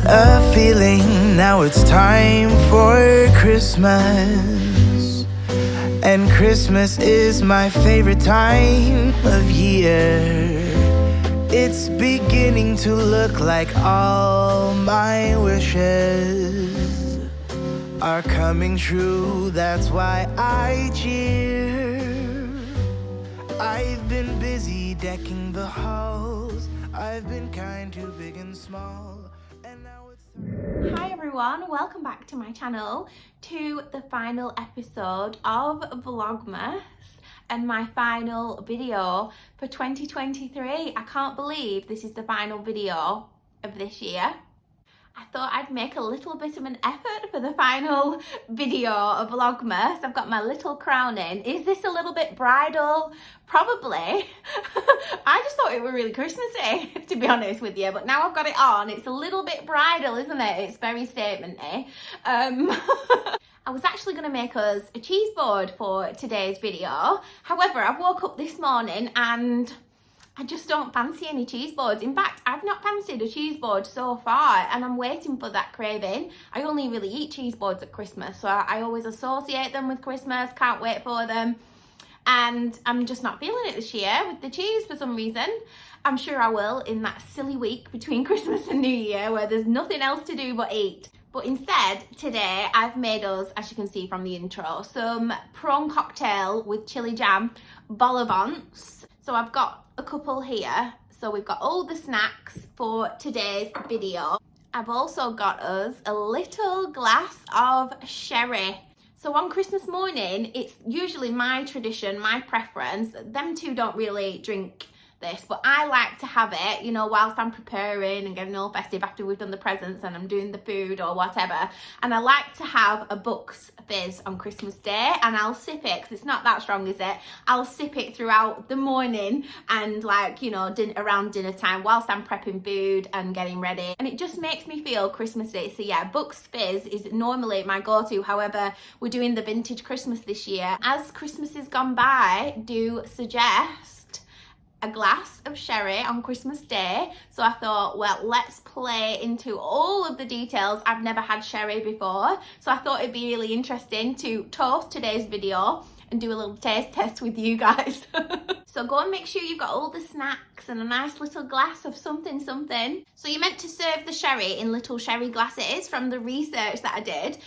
get a feeling now it's time for Christmas. And Christmas is my favorite time of year. It's beginning to look like all my wishes are coming true. That's why I cheer. I've been busy decking the halls. I've been kind to big and small. And now it's... Hi everyone, welcome back to my channel, to the final episode of Vlogmas and my final video for 2023. I can't believe this is the final video of this year. I thought I'd make a little bit of an effort for the final video of Vlogmas. I've got my little crown in. Is this a little bit bridal? Probably. I just thought it were really Christmassy, to be honest with you, but now I've got it on. It's a little bit bridal, isn't it? It's very statement-y. I was actually going to make us a cheese board for today's video. However, I woke up this morning and I just don't fancy any cheese boards. In fact, I've not fancied a cheese board so far, and I'm waiting for that craving. I only really eat cheese boards at Christmas, so I always associate them with Christmas, can't wait for them. And I'm just not feeling it this year with the cheese for some reason. I'm sure I will in that silly week between Christmas and New Year where there's nothing else to do but eat. But instead, today, I've made us, as you can see from the intro, some prawn cocktail with chili jam vol au vents. So I've got a couple here. So we've got all the snacks for today's video. I've also got us a little glass of sherry. So on Christmas morning, it's usually my tradition, my preference. Them two don't really drink this, but I like to have it, you know, whilst I'm preparing and getting all festive after we've done the presents and I'm doing the food or whatever. And I like to have a Bucks Fizz on Christmas Day, and I'll sip it because it's not that strong, is it? I'll sip it throughout the morning and, like, you know, around dinner time whilst I'm prepping food and getting ready, and it just makes me feel Christmassy. So yeah, Bucks Fizz is normally my go-to. However, we're doing the vintage Christmas this year. As Christmas has gone by, do suggest a glass of sherry on Christmas Day. So I thought, well, let's play into all of the details. I've never had sherry before, so I thought it'd be really interesting to toast today's video and do a little taste test with you guys. So go and make sure you've got all the snacks and a nice little glass of something. So you're meant to serve the sherry in little sherry glasses from the research that I did,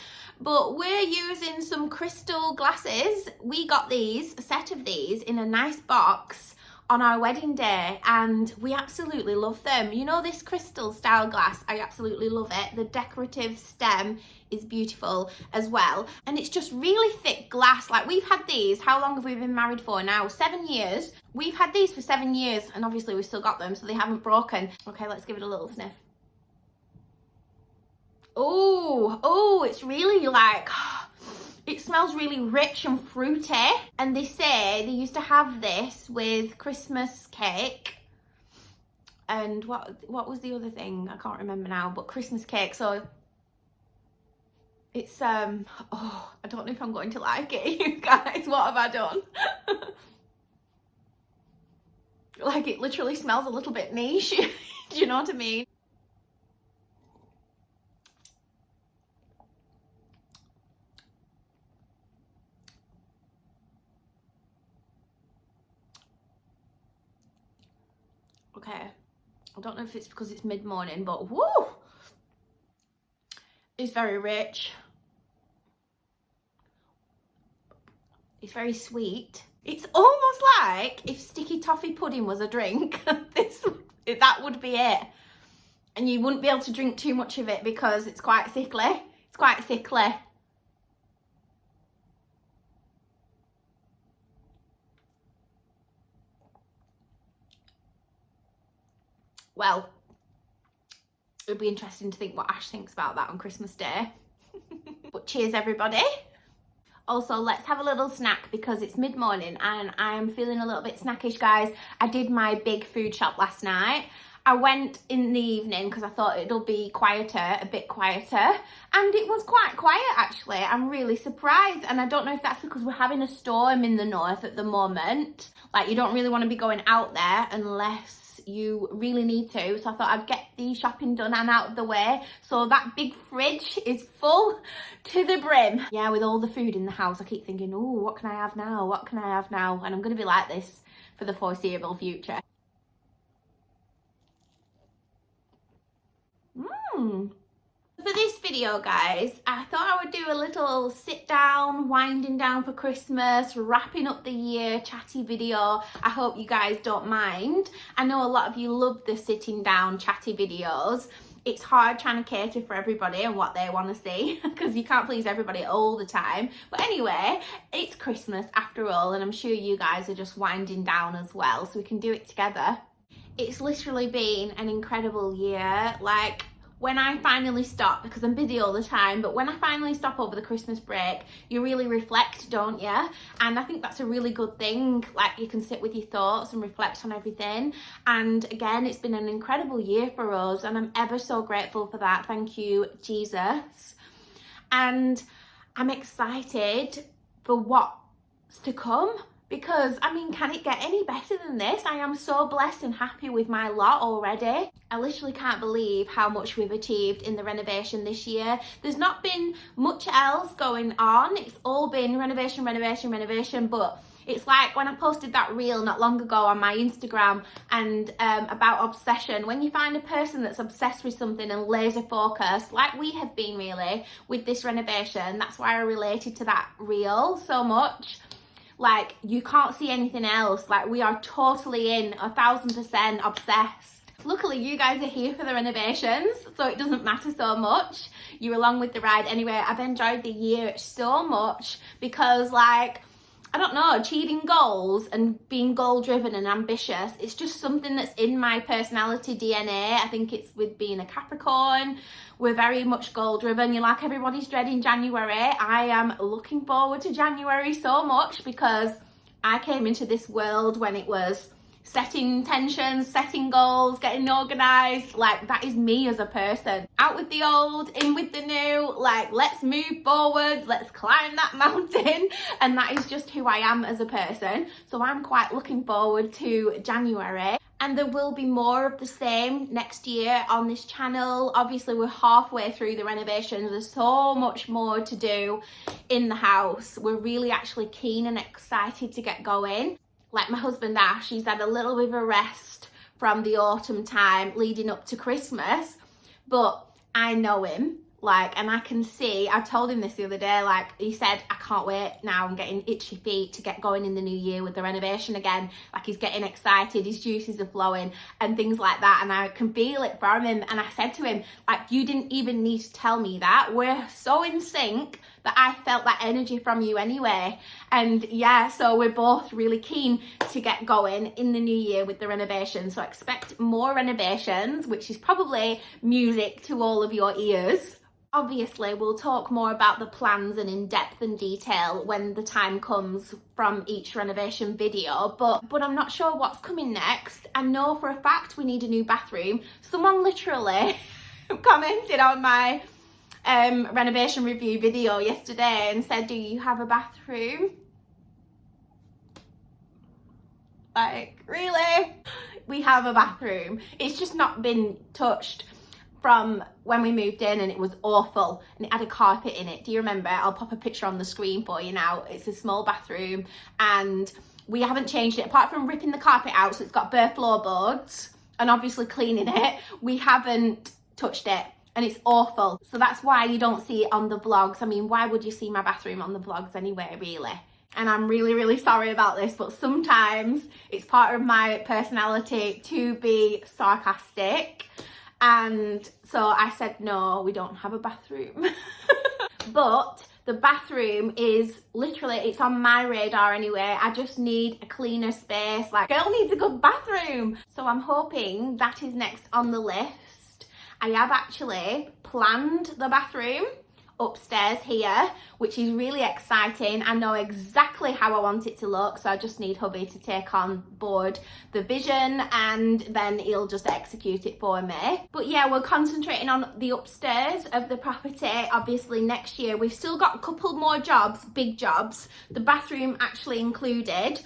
but we're using some crystal glasses. We got these, a set of these in a nice box on our wedding day, and we absolutely love them. You know, this crystal style glass, I absolutely love it. The decorative stem is beautiful as well, and it's just really thick glass. Like, we've had these, how long have we been married for now? 7 years. We've had these for 7 years, and obviously we've still got them, so they haven't broken. Okay, let's give it a little sniff. Oh, it's really like, it smells really rich and fruity. And they say they used to have this with Christmas cake. And what was the other thing? I can't remember now, but Christmas cake. So it's, I don't know if I'm going to like it, you guys. What have I done? Like, it literally smells a little bit niche. Do you know what I mean? Okay, I don't know if it's because it's mid-morning, but woo! It's very rich. It's very sweet. It's almost like if sticky toffee pudding was a drink, that would be it. And you wouldn't be able to drink too much of it because it's quite sickly. It's quite sickly. Well, it would be interesting to think what Ash thinks about that on Christmas Day. But cheers, everybody. Also, let's have a little snack because it's mid-morning and I am feeling a little bit snackish, guys. I did my big food shop last night. I went in the evening because I thought it'll be quieter, a bit quieter, and it was quite quiet actually. I'm really surprised, and I don't know if that's because we're having a storm in the north at the moment. Like, you don't really want to be going out there unless you really need to. So I thought I'd get the shopping done and out of the way. So that big fridge is full to the brim. Yeah, with all the food in the house, I keep thinking, oh, what can I have now? What can I have now? And I'm going to be like this for the foreseeable future. For this video, guys, I thought I would do a little sit down, winding down for Christmas, wrapping up the year chatty video. I hope you guys don't mind. I know a lot of you love the sitting down chatty videos. It's hard trying to cater for everybody and what they want to see because you can't please everybody all the time. But anyway, it's Christmas after all, and I'm sure you guys are just winding down as well, so we can do it together. It's literally been an incredible year. Like, when I finally stop, because I'm busy all the time, but when I finally stop over the Christmas break, you really reflect, don't you? And I think that's a really good thing. Like, you can sit with your thoughts and reflect on everything. And again, it's been an incredible year for us, and I'm ever so grateful for that. Thank you, Jesus. And I'm excited for what's to come. Because, I mean, can it get any better than this? I am so blessed and happy with my lot already. I literally can't believe how much we've achieved in the renovation this year. There's not been much else going on. It's all been renovation, renovation, renovation. But it's like when I posted that reel not long ago on my Instagram and about obsession. When you find a person that's obsessed with something and laser focused, like we have been really with this renovation, that's why I related to that reel so much. Like, you can't see anything else. Like, we are totally in 1000% obsessed. Luckily, you guys are here for the renovations, so it doesn't matter so much. You're along with the ride. Anyway, I've enjoyed the year so much because, like, I don't know, achieving goals and being goal-driven and ambitious, it's just something that's in my personality DNA. I think it's with being a Capricorn. We're very much goal-driven. You're like, everybody's dreading January. I am looking forward to January so much because I came into this world when it was setting intentions, setting goals, getting organised. Like, that is me as a person. Out with the old, in with the new. Like, let's move forwards, let's climb that mountain. And that is just who I am as a person. So I'm quite looking forward to January. And there will be more of the same next year on this channel. Obviously, we're halfway through the renovations. There's so much more to do in the house. We're really actually keen and excited to get going. Like my husband Ash, he's had a little bit of a rest from the autumn time leading up to Christmas, but I know him, like, and I can see, I told him this the other day, like, he said, I can't wait now, I'm getting itchy feet to get going in the new year with the renovation again. Like, he's getting excited, his juices are flowing and things like that, and I can feel it from him. And I said to him, like, you didn't even need to tell me that. We're so in sync that I felt that energy from you anyway. And yeah, so we're both really keen to get going in the new year with the renovation. So expect more renovations, which is probably music to all of your ears. Obviously, we'll talk more about the plans and in depth and detail when the time comes from each renovation video, but I'm not sure what's coming next. I know for a fact we need a new bathroom. Someone literally commented on my renovation review video yesterday and said, do you have a bathroom? Like, really? We have a bathroom. It's just not been touched from when we moved in, and it was awful, and it had a carpet in it. Do you remember? I'll pop a picture on the screen for you now. It's a small bathroom and we haven't changed it apart from ripping the carpet out, so it's got bare floorboards, and obviously cleaning it. We haven't touched it and it's awful. So that's why you don't see it on the vlogs. I mean, why would you see my bathroom on the vlogs anyway, really? And I'm really, really sorry about this, but sometimes it's part of my personality to be sarcastic. And so I said, no, we don't have a bathroom. But the bathroom is literally, it's on my radar anyway. I just need a cleaner space. Like, girl needs a good bathroom. So I'm hoping that is next on the list. I have actually planned the bathroom upstairs here, which is really exciting. I know exactly how I want it to look, so I just need hubby to take on board the vision and then he'll just execute it for me. But yeah, we're concentrating on the upstairs of the property. Obviously next year we've still got a couple more jobs, big jobs, the bathroom actually included,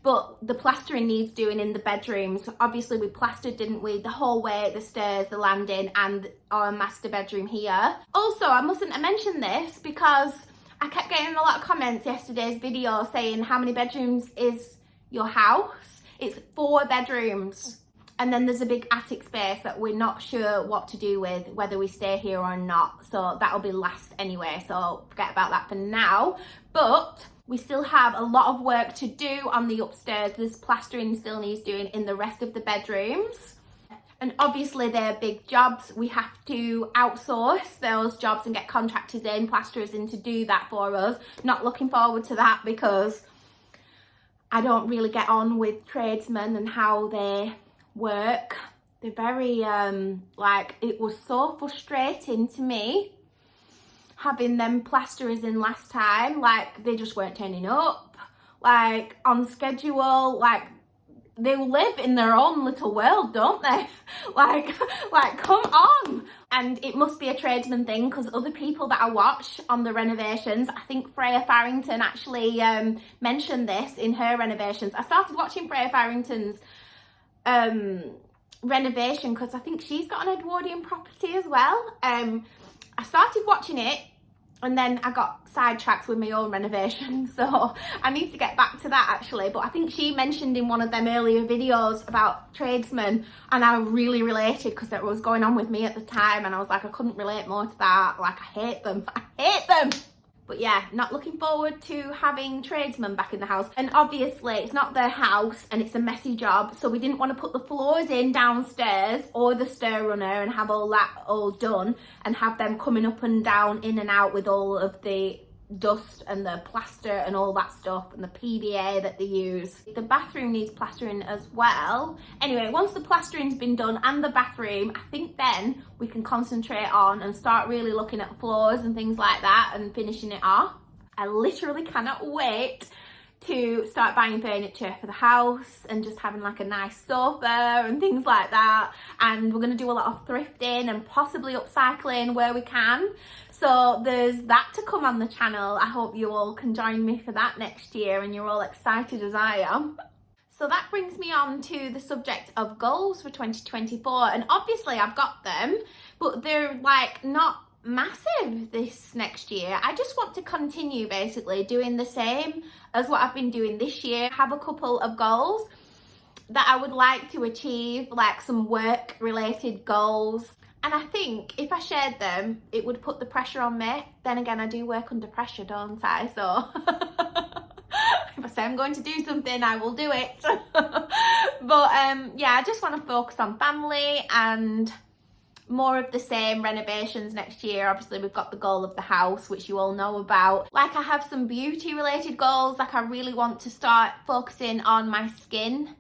but the plastering needs doing in the bedrooms. Obviously we plastered, didn't we, the hallway, the stairs, the landing, and our master bedroom here. Also, I mustn't have mentioned this because I kept getting a lot of comments yesterday's video saying how many bedrooms is your house. It's 4 bedrooms. And then there's a big attic space that we're not sure what to do with, whether we stay here or not. So that'll be last anyway, so forget about that for now. But we still have a lot of work to do on the upstairs. There's plastering still needs doing in the rest of the bedrooms. And obviously they're big jobs. We have to outsource those jobs and get contractors in, plasterers in to do that for us. Not looking forward to that because I don't really get on with tradesmen and how they work. They're very like, it was so frustrating to me having them plasterers in last time. Like, they just weren't turning up like on schedule. Like, they live in their own little world, don't they? like come on. And it must be a tradesman thing because other people that I watch on the renovations, I think Freya Farrington actually mentioned this in her renovations. I started watching Freya Farrington's renovation because I think she's got an Edwardian property as well. I started watching it and then I got sidetracked with my own renovation, so I need to get back to that actually. But I think she mentioned in one of them earlier videos about tradesmen, and I really related because that was going on with me at the time, and I was like, I couldn't relate more to that. Like, I hate them. But yeah, not looking forward to having tradesmen back in the house. And obviously it's not their house and it's a messy job, so we didn't want to put the floors in downstairs or the stair runner and have all that all done and have them coming up and down, in and out with all of the dust and the plaster and all that stuff and the PVA that they use. The bathroom needs plastering as well. Anyway, once the plastering's been done and the bathroom, I think then we can concentrate on and start really looking at floors and things like that and finishing it off. I literally cannot wait to start buying furniture for the house and just having like a nice sofa and things like that. And we're going to do a lot of thrifting and possibly upcycling where we can. So there's that to come on the channel. I hope you all can join me for that next year and you're all excited as I am. So that brings me on to the subject of goals for 2024. And obviously I've got them, but they're like not massive this next year. I just want to continue basically doing the same as what I've been doing this year. Have a couple of goals that I would like to achieve, like some work related goals. And I think if I shared them, it would put the pressure on me. Then again, I do work under pressure, don't I? So if I say I'm going to do something, I will do it. But yeah, I just want to focus on family and more of the same renovations next year. Obviously we've got the goal of the house, which you all know about. Like, I have some beauty related goals. Like, I really want to start focusing on my skin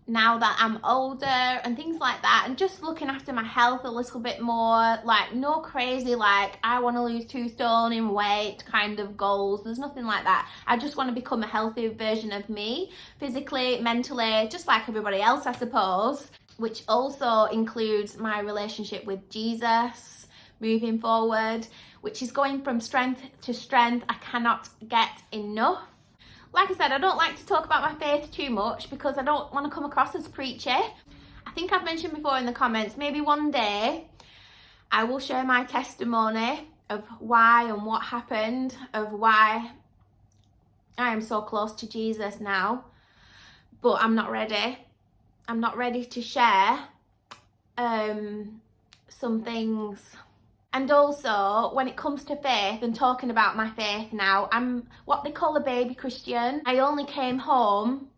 now that I'm older and things like that, and just looking after my health a little bit more. Like, no crazy like I want to lose 2 stone in weight kind of goals. There's nothing like that. I just want to become a healthier version of me, physically, mentally, just like everybody else, I suppose, which also includes my relationship with Jesus moving forward, which is going from strength to strength. I cannot get enough. Like I said, I don't like to talk about my faith too much because I don't want to come across as preachy. I think I've mentioned before in the comments, maybe one day I will share my testimony of why and what happened, of why I am so close to Jesus now. But I'm not ready. I'm not ready to share some things. And also, when it comes to faith and talking about my faith now, I'm what they call a baby Christian. I only came home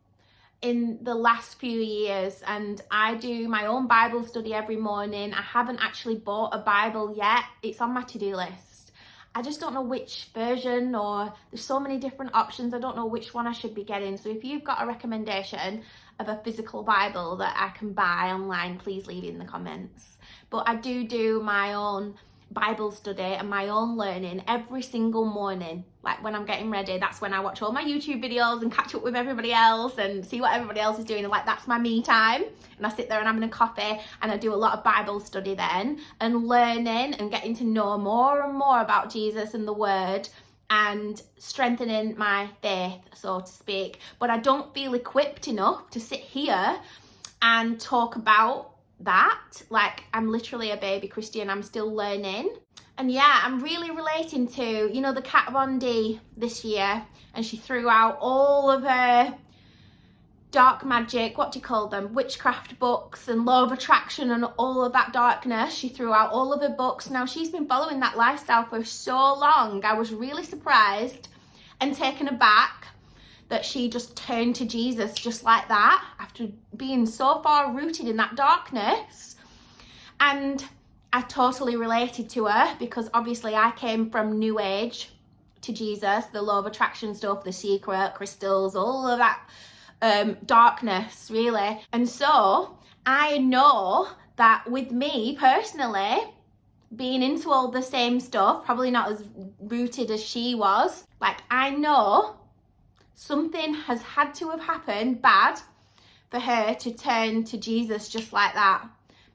in the last few years, and I do my own Bible study every morning. I haven't actually bought a Bible yet. It's on my to-do list. I just don't know which version, or there's so many different options. I don't know which one I should be getting. So if you've got a recommendation of a physical Bible that I can buy online, please leave it in the comments. But I do my own Bible study and my own learning every single morning. Like, when I'm getting ready, that's when I watch all my YouTube videos and catch up with everybody else and see what everybody else is doing. And like, that's my me time. And I sit there and I'm having a coffee and I do a lot of Bible study then and learning and getting to know more and more about Jesus and the Word. and strengthening my faith, so to speak. But I don't feel equipped enough to sit here and talk about that. Like, I'm literally a baby Christian, I'm still learning. And yeah, I'm really relating to, you know, the Kat Von D this year, and she threw out all of her dark magic, what do you call them, witchcraft books and law of attraction and all of that darkness. She threw out all of her books. Now, she's been following that lifestyle for so long. I was really surprised and taken aback that she just turned to Jesus just like that after being so far rooted in that darkness. And I totally related to her, because obviously I came from New Age to Jesus, the law of attraction stuff, the secret, crystals, all of that darkness, really. And so I know that with me personally, being into all the same stuff, probably not as rooted as she was, like, I know something has had to have happened bad for her to turn to Jesus just like that,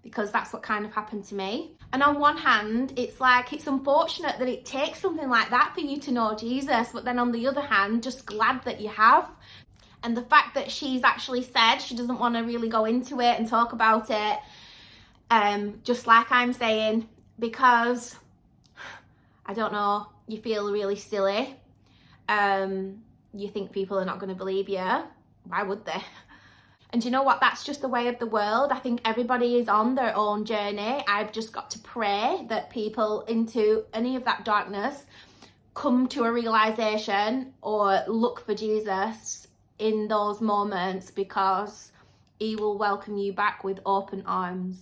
because that's what kind of happened to me. And on one hand, it's like, it's unfortunate that it takes something like that for you to know Jesus, but then on the other hand, just glad that you have. And the fact that she's actually said she doesn't want to really go into it and talk about it, just like I'm saying, because, I don't know, you feel really silly. You think people are not going to believe you. Why would they? And you know what? That's just the way of the world. I think everybody is on their own journey. I've just got to pray that people into any of that darkness come to a realization or look for Jesus in those moments, because he will welcome you back with open arms.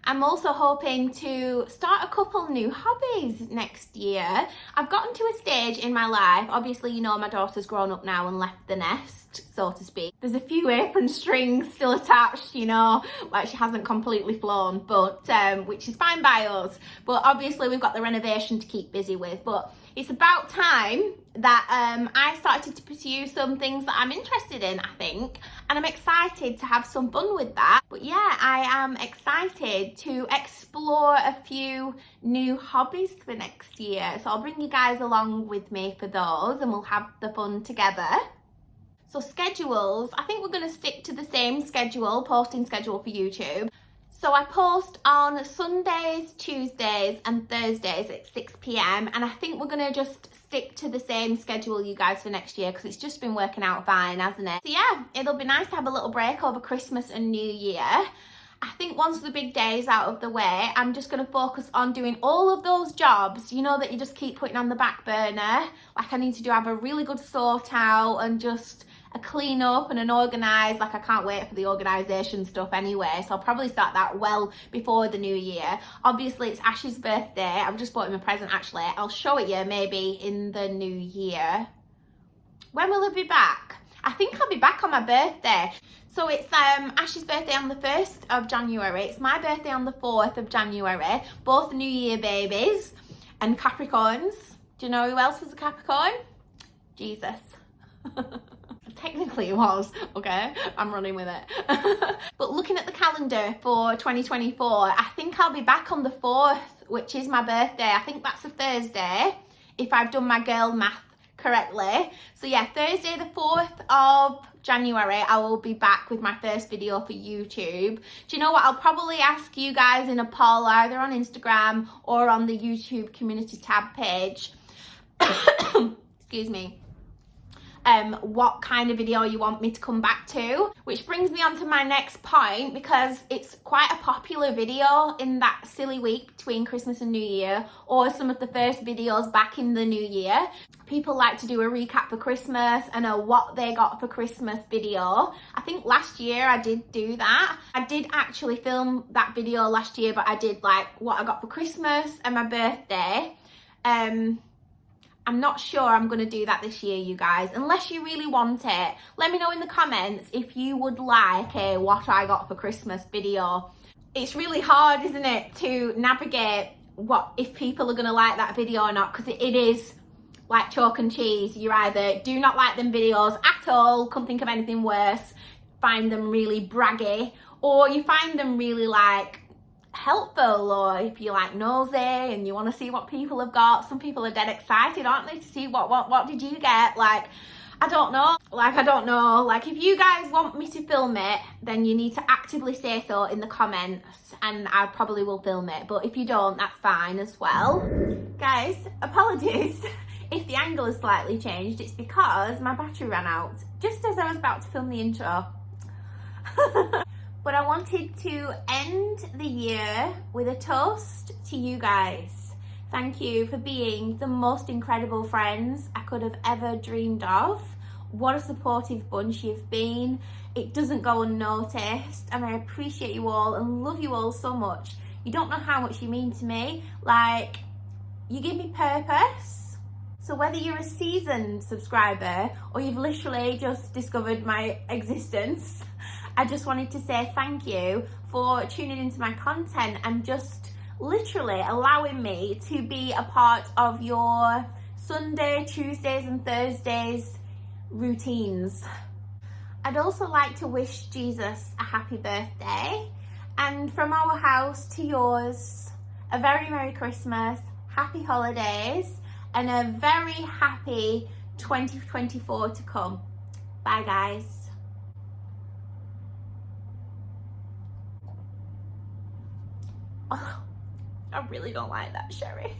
I'm also hoping to start a couple new hobbies next year. I've gotten to a stage in my life, obviously, you know, my daughter's grown up now and left the nest, so to speak. There's a few apron strings still attached, you know, like she hasn't completely flown, but which is fine by us. But obviously we've got the renovation to keep busy with. But it's about time that I started to pursue some things that I'm interested in, I think, and I'm excited to have some fun with that. But yeah, I am excited to explore a few new hobbies for next year, so I'll bring you guys along with me for those and we'll have the fun together. So schedules, I think we're going to stick to the same schedule, posting schedule for YouTube. So I post on Sundays, Tuesdays and Thursdays at 6 p.m. and I think we're going to just stick to the same schedule, you guys, for next year, because it's just been working out fine, hasn't it? So yeah, it'll be nice to have a little break over Christmas and New Year. I think once the big days out of the way, I'm just going to focus on doing all of those jobs, you know, that you just keep putting on the back burner. Like, I need to have a really good sort out and just a clean up and an organise. Like, I can't wait for the organisation stuff anyway, so I'll probably start that well before the new year. Obviously it's Ash's birthday. I've just bought him a present, actually. I'll show it you maybe in the new year. When will I be back? I think I'll be back on my birthday. So it's Ash's birthday on the 1st of January. It's my birthday on the 4th of January. Both New Year babies and Capricorns. Do you know who else was a Capricorn? Jesus. Technically it was, okay, I'm running with it. But looking at the calendar for 2024, I think I'll be back on the 4th, which is my birthday. I think that's a Thursday, if I've done my girl math correctly. So yeah, Thursday the 4th of January, I will be back with my first video for YouTube. Do you know what? I'll probably ask you guys in a poll, either on Instagram or on the YouTube community tab page. Excuse me. What kind of video you want me to come back to, which brings me on to my next point, because it's quite a popular video in that silly week between Christmas and New Year, or some of the first videos back in the new year. People like to do a recap for Christmas and a what they got for Christmas video. I think last year I did do that. I did actually film that video last year, but I did like what I got for Christmas and my birthday. I'm not sure I'm going to do that this year, you guys, unless you really want it. Let me know in the comments if you would like a what I got for Christmas video. It's really hard, isn't it, to navigate what if people are going to like that video or not, because it is like chalk and cheese. You either do not like them videos at all, couldn't think of anything worse, find them really braggy, or you find them really like helpful, or if you're like nosy and you want to see what people have got. Some people are dead excited, aren't they, to see what did you get. Like, I don't know. Like, if you guys want me to film it, then you need to actively say so in the comments, and I probably will film it. But if you don't, that's fine as well. Guys, apologies if the angle has slightly changed. It's because my battery ran out just as I was about to film the intro. But I wanted to end the year with a toast to you guys. Thank you for being the most incredible friends I could have ever dreamed of. What a supportive bunch you've been. It doesn't go unnoticed, and I appreciate you all and love you all so much. You don't know how much you mean to me. Like, you give me purpose. So whether you're a seasoned subscriber or you've literally just discovered my existence, I just wanted to say thank you for tuning into my content and just literally allowing me to be a part of your Sunday, Tuesdays and Thursdays routines. I'd also like to wish Jesus a happy birthday, and from our house to yours, a very Merry Christmas, happy holidays, and a very happy 2024 to come. Bye guys. Oh, I really don't like that, Sherry.